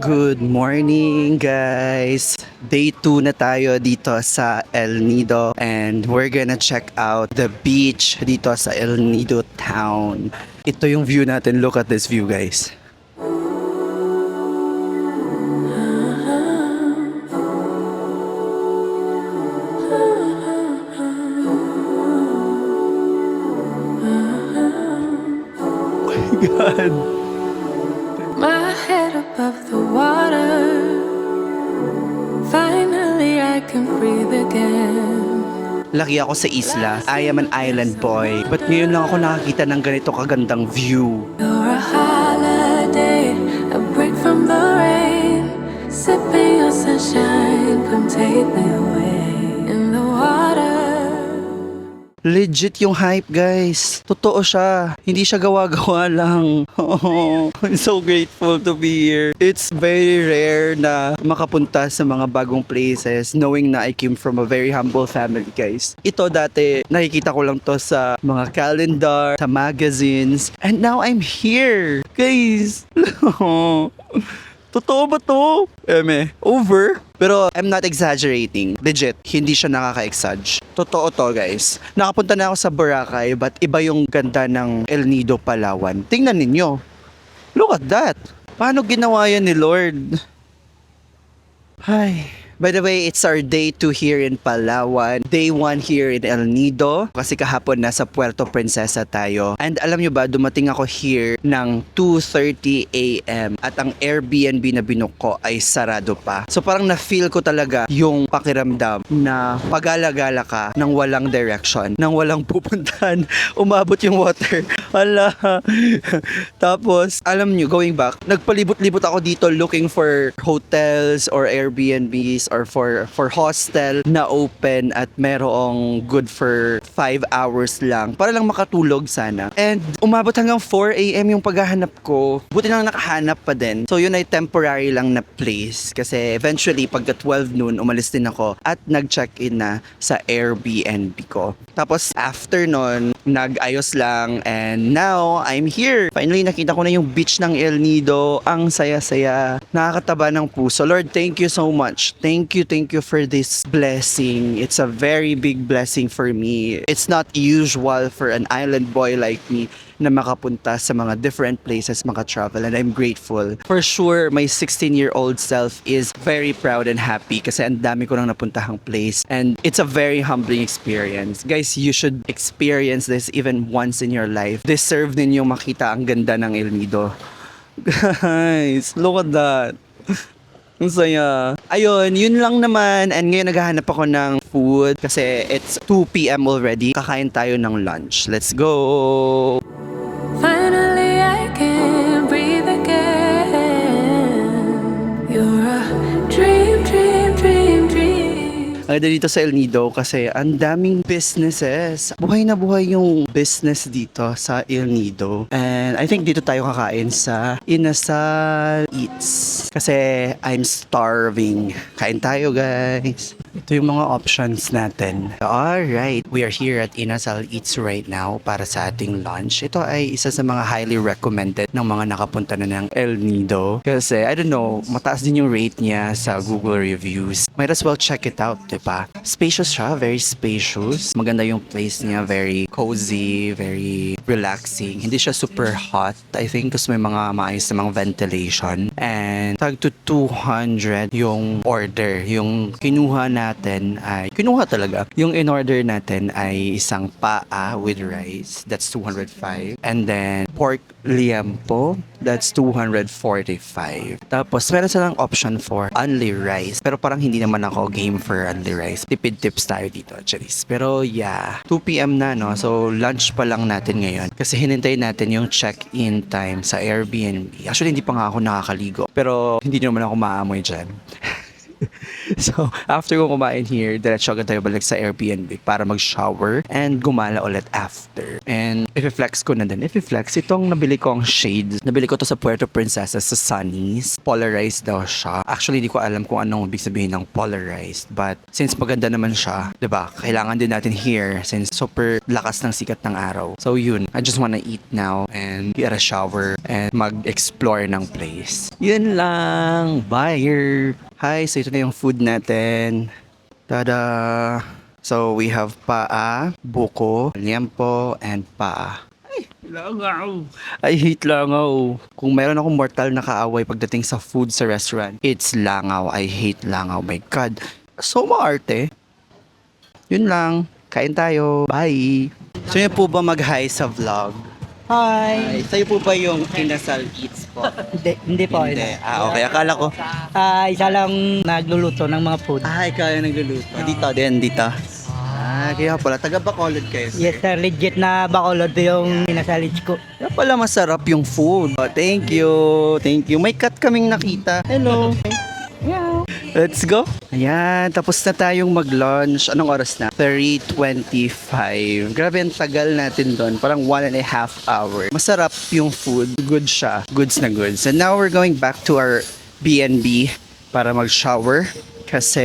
Good morning, guys! Day 2 na tayo dito sa El Nido and we're gonna check out the beach dito sa El Nido town. Ito yung view natin. Look at this view, guys. Oh my God! My head above the water. Finally I can breathe again. Laki ako sa isla. I am an island boy. But ngayon lang ako nakakita ng ganito kagandang view. You're a holiday, a break from the rain. Sipping your sunshine, come take me away. In the water. Legit yung hype, guys. Totoo siya. Hindi siya gawa-gawa lang. Oh, I'm so grateful to be here. It's very rare na makapunta sa mga bagong places knowing na I came from a very humble family, guys. Ito dati, nakikita ko lang to sa mga calendar, sa magazines. And now I'm here. Guys. Totoo ba to? Over? Pero I'm not exaggerating. Legit, hindi siya nakaka-exage. Totoo to, guys. Nakapunta na ako sa Boracay, but iba yung ganda ng El Nido, Palawan. Tingnan ninyo. Look at that. Paano ginawa yan ni Lord? Ay. By the way, it's our day 2 here in Palawan. Day 1 here in El Nido. Kasi kahapon nasa Puerto Princesa tayo. And alam nyo ba, dumating ako here ng 2:30 a.m. At ang Airbnb na binook ko ay sarado pa. So parang na-feel ko talaga yung pakiramdam na pagala-gala ka ng walang direction, ng walang pupuntahan. Umabot yung water. Hala. Tapos, alam nyo, going back, nagpalibot-libot ako dito looking for hotels or Airbnbs or for hostel na open at merong good for 5 hours lang para lang makatulog sana. And umabot hanggang 4 a.m. yung paghahanap ko. Buti lang nakahanap pa din. So yun ay temporary lang na place kasi eventually pagka 12 noon umalis din ako at nag-check-in na sa Airbnb ko. Tapos after nun, nag-ayos lang and now I'm here. Finally nakita ko na yung beach ng El Nido. Ang saya-saya. Nakakataba ng puso. Lord, thank you so much. Thank you for this blessing. It's a very big blessing for me. It's not usual for an island boy like me na makapunta sa mga different places, maka-travel, and I'm grateful. For sure, my 16-year-old self is very proud and happy kasi ang dami ko nang napuntahang place and it's a very humbling experience. Guys, you should experience this even once in your life. Deserve ninyong makita ang ganda ng El Nido. Guys, look at that. Ang saya. Ayun, yun lang naman. And ngayon naghahanap ako ng food kasi it's 2 p.m. already. Kakain tayo ng lunch. Let's go! Finally I can breathe again. You're a dream, dream, dream, dream. Ang ganda dito sa El Nido kasi ang daming businesses. Buhay na buhay yung business dito sa El Nido. And I think dito tayo kakain sa Inasal Eats. Kasi I'm starving. Kain tayo, guys. Ito yung mga options natin. Alright, we are here at Inasal Eats right now para sa ating lunch. Ito ay isa sa mga highly recommended ng mga nakapunta na ng El Nido. Kasi, I don't know, mataas din yung rate niya sa Google reviews. Might as well check it out, diba? Spacious siya, very spacious. Maganda yung place niya, very cozy, very relaxing. Hindi siya super hot, I think, kasi may mga maayos na mga ventilation. And tag to 200 yung order. Yung kinuha talaga. Yung in-order natin ay isang paa with rice. That's 205. And then pork liempo. That's 245. Tapos meron silang option for only rice. Pero parang hindi naman ako game for only rice. Tipid tips tayo dito, Charis. Pero yeah, 2 p.m. na, no? So lunch pa lang natin ngayon. Kasi hinintay natin yung check-in time sa Airbnb. Actually, hindi pa nga ako nakakaligo. Pero hindi naman ako maamoy dyan. So, after ko kumain here, diretso agad tayo balik sa Airbnb para mag-shower and gumala ulit after. And i-flex ko na din. I-flex itong nabili kong shades. Nabili ko to sa Puerto Princesa sa Sunny's. Polarized daw siya. Actually, di ko alam kung anong ibig sabihin ng polarized. But since maganda naman siya, 'di ba? Kailangan din natin here since super lakas ng sikat ng araw. So yun, I just wanna eat now and get a shower and mag-explore ng place. Yun lang. Bye! Hi, so ito na yung food natin. Tada! So we have paa, buko, liempo, and paa. Ay, langaw! I hate langaw. Kung meron akong mortal na kaaway pagdating sa food sa restaurant, it's langaw. I hate langaw. My God. So maarte. Yun lang. Kain tayo. Bye! So yun po ba mag-hi sa vlog? Hi! Ay, sa'yo po ba yung Inasal Eats po? Hindi po. Hindi. Okay. Akala ko. Isa lang nagluluto ng mga food. Ikaw yung nagluluto. Dito din, dito. Kaya pala. Taga Bacolod kayo. Yes sir, legit na Bacolod yung inasalit ko. Kaya pala masarap yung food. Oh, thank you. Thank you. May cat kaming nakita. Hello. Let's go. Ayan, tapos na tayong mag-lunch. Anong oras na? 3:25. Grabe ang tagal natin doon. Parang 1.5 hour. Masarap yung food. Good siya. Goods na goods. And now we're going back to our B&B para mag-shower. Kasi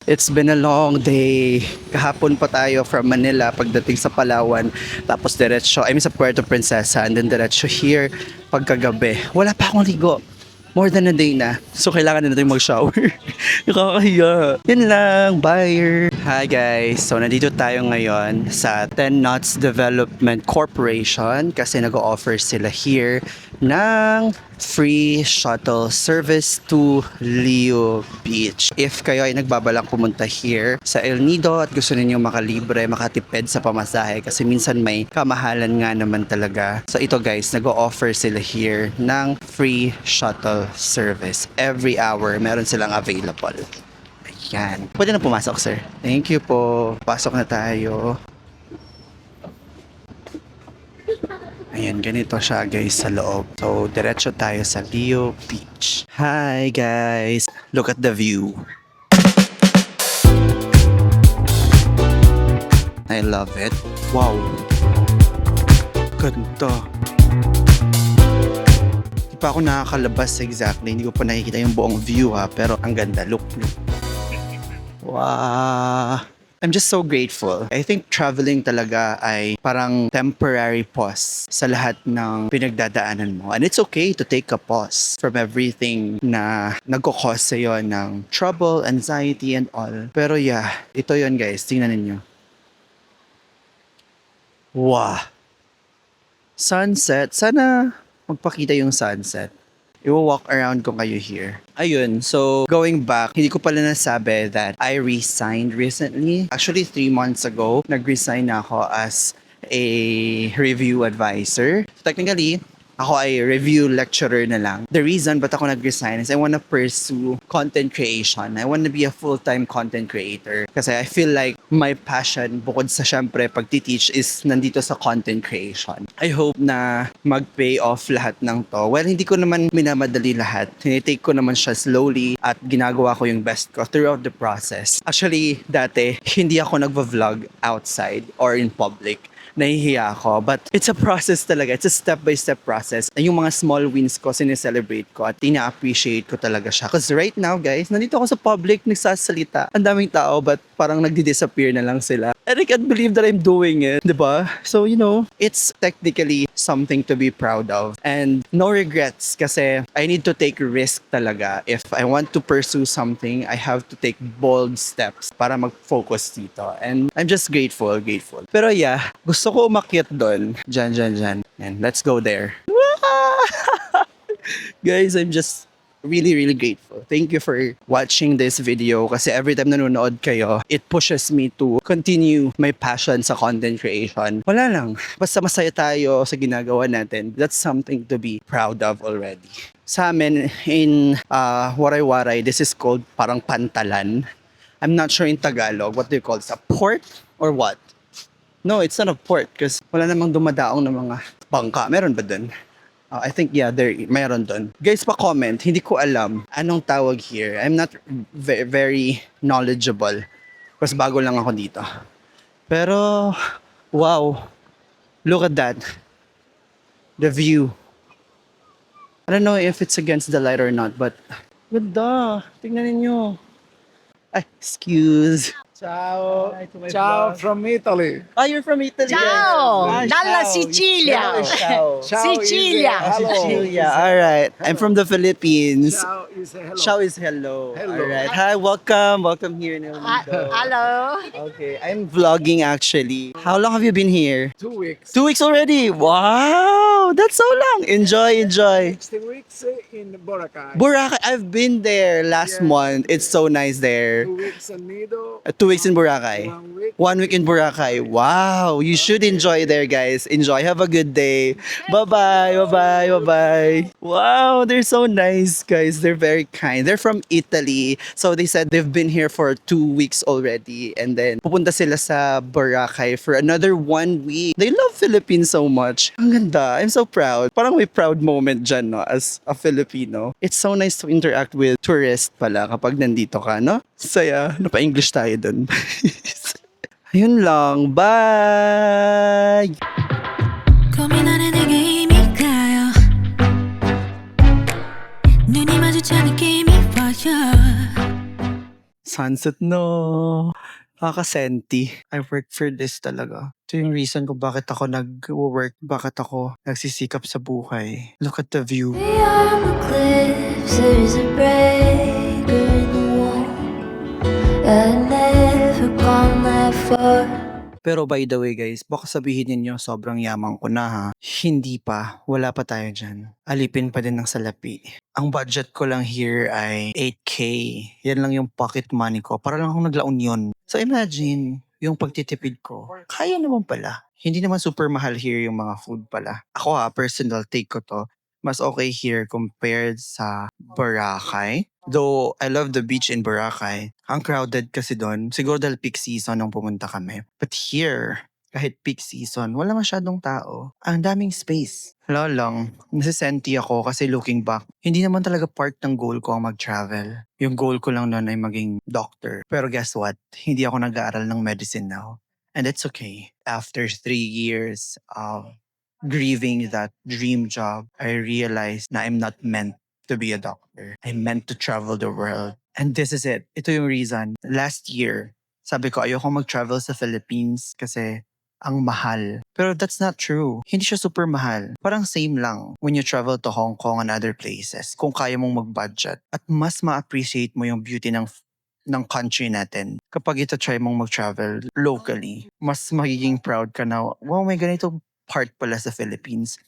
it's been a long day. Kahapon pa tayo from Manila pagdating sa Palawan. Tapos diretso, sa Puerto Princesa. And then diretso here pagkagabi. Wala pa akong ligo. More than a day na. So, kailangan na natin mag-shower. Nakakahiya. Yun lang. Bye. Hi, guys. So, nandito tayo ngayon sa 10 Knots Development Corporation kasi nag-offer sila here ng free shuttle service to Leo Beach. If kayo ay nagbabalak pumunta here sa El Nido at gusto ninyo makalibre, makatipid sa pamasahe kasi minsan may kamahalan nga naman talaga. So ito guys, nag-o-offer sila here ng free shuttle service. Every hour, meron silang available. Ayan. Pwede na pumasok, sir. Thank you po. Pasok na tayo. Ayan, ganito siya guys sa loob. So, diretso tayo sa Leo Beach. Hi guys! Look at the view. I love it. Wow! Ganda. Di pa ako nakakalabas exactly. Hindi ko pa nakikita yung buong view ha. Pero ang ganda. Look. Wow! I'm just so grateful. I think traveling talaga ay parang temporary pause sa lahat ng pinagdadaanan mo. And it's okay to take a pause from everything na nagkakos sa'yo ng trouble, anxiety, and all. Pero yeah, ito yon guys. Tingnan ninyo. Wow! Sunset. Sana magpakita yung sunset. I-walk around ko kayo here. Ayun, so going back, hindi ko pala nasabi that I resigned recently. Actually, 3 months ago, nag-resign na ako as a review advisor. Technically, ako ay review lecturer na lang. The reason ba't ako nag-resign is I wanna pursue content creation. I wanna be a full-time content creator. Kasi I feel like my passion, bukod sa syempre pag-teach, is nandito sa content creation. I hope na mag-pay off lahat ng to. Well, hindi ko naman minamadali lahat. Tinitake ko naman siya slowly at ginagawa ko yung best ko throughout the process. Actually, dati, hindi ako nagva-vlog outside or in public. Nahihiya ako. But it's a process talaga. It's a step-by-step process. Yung mga small wins ko, sineselebrate ko at tina-appreciate ko talaga siya. Because right now, guys, nandito ako sa public, nagsasalita. Ang daming tao, but parang nagdi-disappear na lang sila. And I can't believe that I'm doing it. Diba? So, you know, it's technically something to be proud of. And no regrets kasi I need to take risk talaga. If I want to pursue something, I have to take bold steps para mag-focus dito. And I'm just grateful. Pero yeah, gusto ko umakyat doon. Diyan. And let's go there. Guys, I'm just really grateful. Thank you for watching this video kasi every time nanonood kayo, it pushes me to continue my passion sa content creation. Wala lang. Basta masaya tayo sa ginagawa natin. That's something to be proud of already. Sa amin, in Waray-Waray, this is called parang pantalan. I'm not sure in Tagalog. What do you call it? A port or what? No, it's not a port because wala namang dumadaong ng mga bangka. Meron ba dun? I think, yeah, there, mayroon doon. Guys, pa-comment. Hindi ko alam anong tawag here. I'm not very knowledgeable. Mas bago lang ako dito. Pero, wow. Look at that. The view. I don't know if it's against the light or not, but ganda. Tingnan ninyo. Ay, excuse. Ciao, ciao from Italy. Oh, you're from Italy. Ciao, Ah, dalla ciao. Sicilia. Ciao. Ciao Sicilia. is hello. Sicilia. All right. I'm from the Philippines. Ciao is hello. Ciao is hello. Hello. All right. Hi, welcome. Welcome here in El Nido. Hello. Okay, I'm vlogging actually. How long have you been here? 2 weeks. 2 weeks already. Wow, that's so long. Enjoy, enjoy. 16 weeks in Boracay. Boracay, I've been there last Yeah. month. It's so nice there. 2 weeks in Nido. 2 weeks in Boracay. 1 week. 1 week in Boracay. Wow, you should enjoy there, guys. Enjoy. Have a good day. Bye-bye. Bye-bye. Bye-bye. Wow, they're so nice, guys. They're very kind. They're from Italy. So they said they've been here for 2 weeks already. And then pupunta sila sa Boracay for another 1 week. They love Philippines so much. Ang ganda. I'm so proud. Parang may proud moment dyan, no? As a Filipino. It's so nice to interact with tourists pala kapag nandito ka, no? Saya. Napa-English tayo dun. Ayun lang. Bye! 고민 안에 내게 이미 가요 눈이 마주치는 느낌이 와요 Sunset, no. Nakaka-senti. I work for this talaga. Ito yung reason kung bakit ako nag-work, bakit ako nagsisikap sa buhay. Look at the view. Beyond the cliffs there's a breaker in the wall I've never gone that far Pero by the way guys, baka sabihin ninyo sobrang yaman ko na ha. Hindi pa, wala pa tayo dyan. Alipin pa din ng salapi. Ang budget ko lang here ay 8K. Yan lang yung pocket money ko. Para lang akong naglaon yun. So imagine, yung pagtitipid ko, kaya naman pala. Hindi naman super mahal here yung mga food pala. Ako personal take ko to. Mas okay here compared sa Boracay. Though I love the beach in Boracay. Ang crowded kasi doon. Siguro dahil peak season nung pumunta kami. But here, kahit peak season, wala masyadong tao. Ang daming space. Wala lang. Nasisenti ako kasi looking back, hindi naman talaga part ng goal ko ang mag-travel. Yung goal ko lang noon ay maging doctor. Pero guess what? Hindi ako nag-aaral ng medicine now. And it's okay. After 3 years of grieving that dream job, I realized na I'm not meant to be a doctor. I'm meant to travel the world. And this is it. Ito yung reason. Last year, sabi ko ayoko mag-travel sa Philippines kasi ang mahal. Pero that's not true. Hindi siya super mahal. Parang same lang when you travel to Hong Kong and other places kung kaya mong mag-budget. At mas ma-appreciate mo yung beauty ng country natin. Kapag ito try mong mag-travel locally, mas magiging proud ka na, wow, may ganito part pala sa Philippines.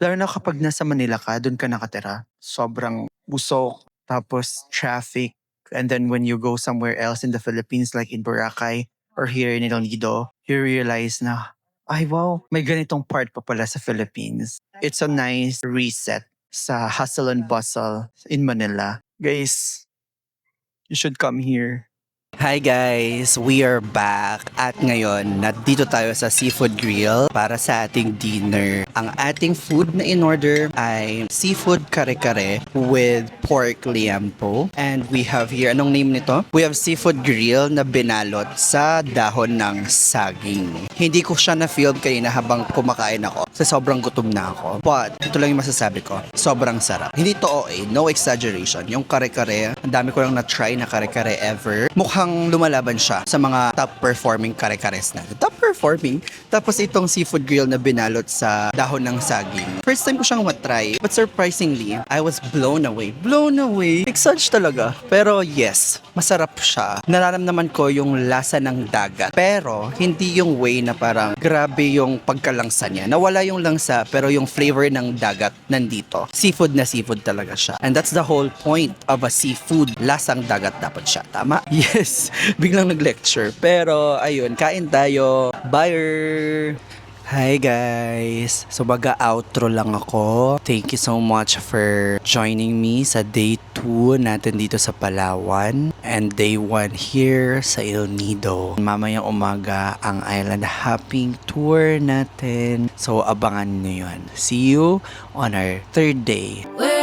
Lalo na kapag nasa Manila ka, doon ka nakatira. Sobrang busok, tapos traffic. And then when you go somewhere else in the Philippines, like in Boracay or here in El Nido, you realize na, ay wow, may ganitong part pa pala sa Philippines. It's a nice reset sa hustle and bustle in Manila. Guys, you should come here. Hi guys! We are back at ngayon nandito tayo sa Seafood Grill para sa ating dinner. Ang ating food na in-order ay seafood kare-kare with pork liampo. And we have here, anong name nito? We have seafood grill na binalot sa dahon ng saging. Hindi ko siya na-film kanina habang kumakain ako kasi sobrang gutom na ako. But ito lang yung masasabi ko, sobrang sarap. Hindi to OA, no exaggeration. Yung kare-kare, ang dami ko lang na-try na kare-kare ever. Mukhang lumalaban siya sa mga top performing kare-kares natin. Top performing. Tapos itong seafood grill na binalot sa dahon ng saging. First time ko siyang matry. But surprisingly, I was blown away. Blown away. Exage talaga. Pero yes, masarap siya. Nararamdaman ko yung lasa ng dagat. Pero hindi yung way na parang grabe yung pagkalangsa niya. Nawala yung langsa pero yung flavor ng dagat nandito. Seafood na seafood talaga siya. And that's the whole point of a seafood. Lasang dagat dapat siya. Tama? Yes. Biglang nag-lecture. Pero, ayun, kain tayo. Bye! Hi guys! So baga-outro lang ako. Thank you so much for joining me sa day 2 natin dito sa Palawan. and day 1 here sa El Nido. Mamayang umaga ang island hopping tour natin. So abangan nyo yun. See you on our 3rd day. We're